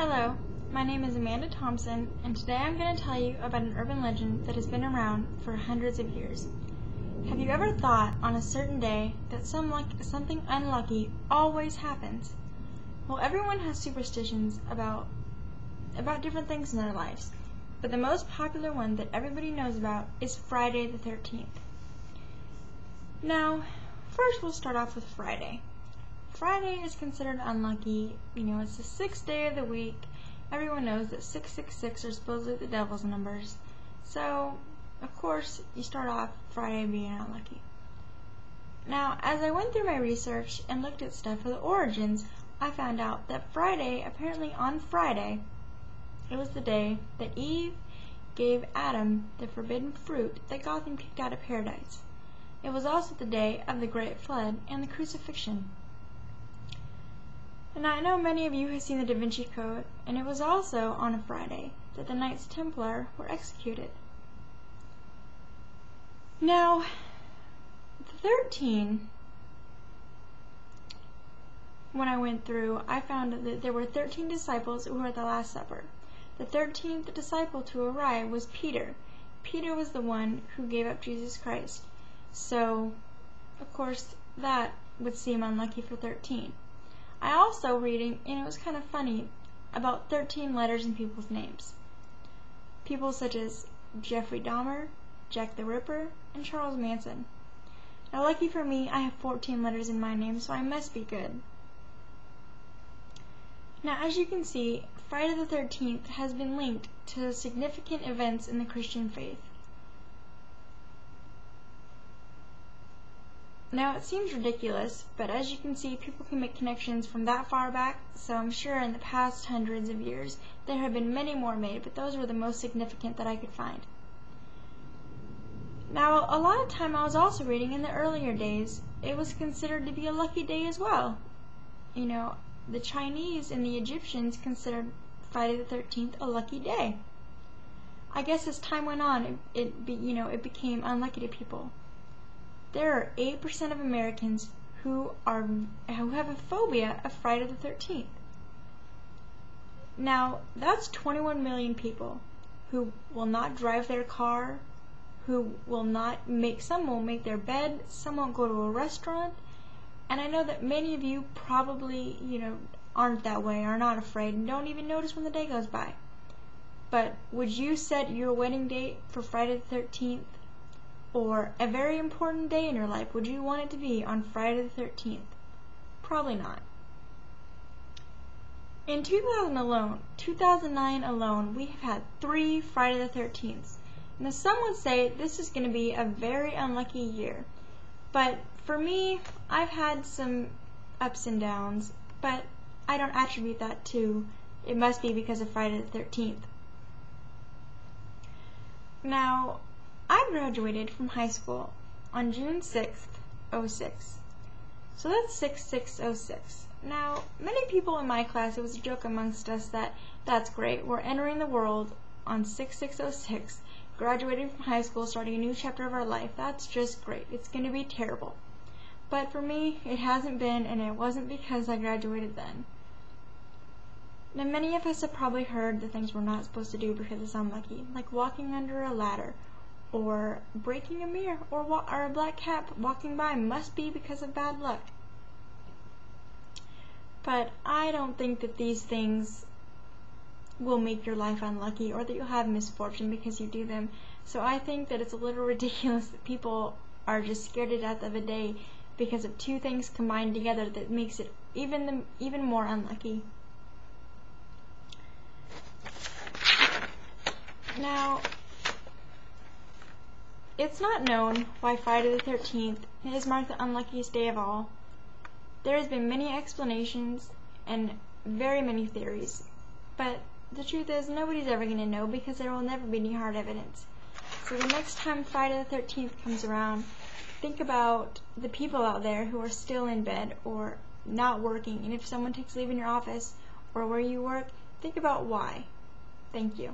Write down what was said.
Hello, my name is Amanda Thompson, and today I'm going to tell you about an urban legend that has been around for hundreds of years. Have you ever thought on a certain day that something unlucky always happens? Well, everyone has superstitions about different things in their lives, but the most popular one that everybody knows about is Friday the 13th. Now, first we'll start off with Friday. Friday is considered unlucky. It's the sixth day of the week. Everyone knows that 666 are supposedly the devil's numbers. So, of course, you start off Friday being unlucky. Now, as I went through my research and looked at stuff for the origins, I found out that apparently on Friday, it was the day that Eve gave Adam the forbidden fruit that got them kicked out of paradise. It was also the day of the Great Flood and the crucifixion. And I know many of you have seen the Da Vinci Code, and it was also on a Friday that the Knights Templar were executed. Now, the 13, when I went through, I found that there were 13 disciples who were at the Last Supper. The 13th disciple to arrive was Peter. Peter was the one who gave up Jesus Christ. So, of course, that would seem unlucky for 13. I also reading, and it was kind of funny, about 13 letters in people's names. People such as Jeffrey Dahmer, Jack the Ripper, and Charles Manson. Now, lucky for me, I have 14 letters in my name, so I must be good. Now, as you can see, Friday the 13th has been linked to significant events in the Christian faith. Now, it seems ridiculous, but as you can see, people can make connections from that far back, so I'm sure in the past hundreds of years there have been many more made, but those were the most significant that I could find. Now, a lot of time I was also reading in the earlier days, it was considered to be a lucky day as well. The Chinese and the Egyptians considered Friday the 13th a lucky day. I guess as time went on, it became unlucky to people. There are 8% of Americans who have a phobia of Friday the 13th. Now, that's 21 million people who will not drive their car, who will not some won't make their bed, some won't go to a restaurant, and I know that many of you probably, aren't that way, are not afraid, and don't even notice when the day goes by. But would you set your wedding date for Friday the 13th? Or a very important day in your life, would you want it to be on Friday the 13th? Probably not. In 2009 alone, we have had 3 Friday the 13ths. Now, some would say this is going to be a very unlucky year. But for me, I've had some ups and downs, but I don't attribute that to it must be because of Friday the 13th. Now, I graduated from high school on June 6th, 06. So that's 6606. Now, many people in my class, it was a joke amongst us that's great. We're entering the world on 6606, graduating from high school, starting a new chapter of our life. That's just great. It's going to be terrible. But for me, it hasn't been, and it wasn't because I graduated then. Now, many of us have probably heard the things we're not supposed to do because it's unlucky, like walking under a ladder, or breaking a mirror, or a black cat walking by must be because of bad luck. But I don't think that these things will make your life unlucky, or that you'll have misfortune because you do them. So I think that it's a little ridiculous that people are just scared to death of a day because of 2 things combined together that makes it even more unlucky. Now, it's not known why Friday the 13th is marked the unluckiest day of all. There has been many explanations and very many theories, but the truth is nobody's ever going to know because there will never be any hard evidence. So the next time Friday the 13th comes around, think about the people out there who are still in bed or not working, and if someone takes leave in your office or where you work, think about why. Thank you.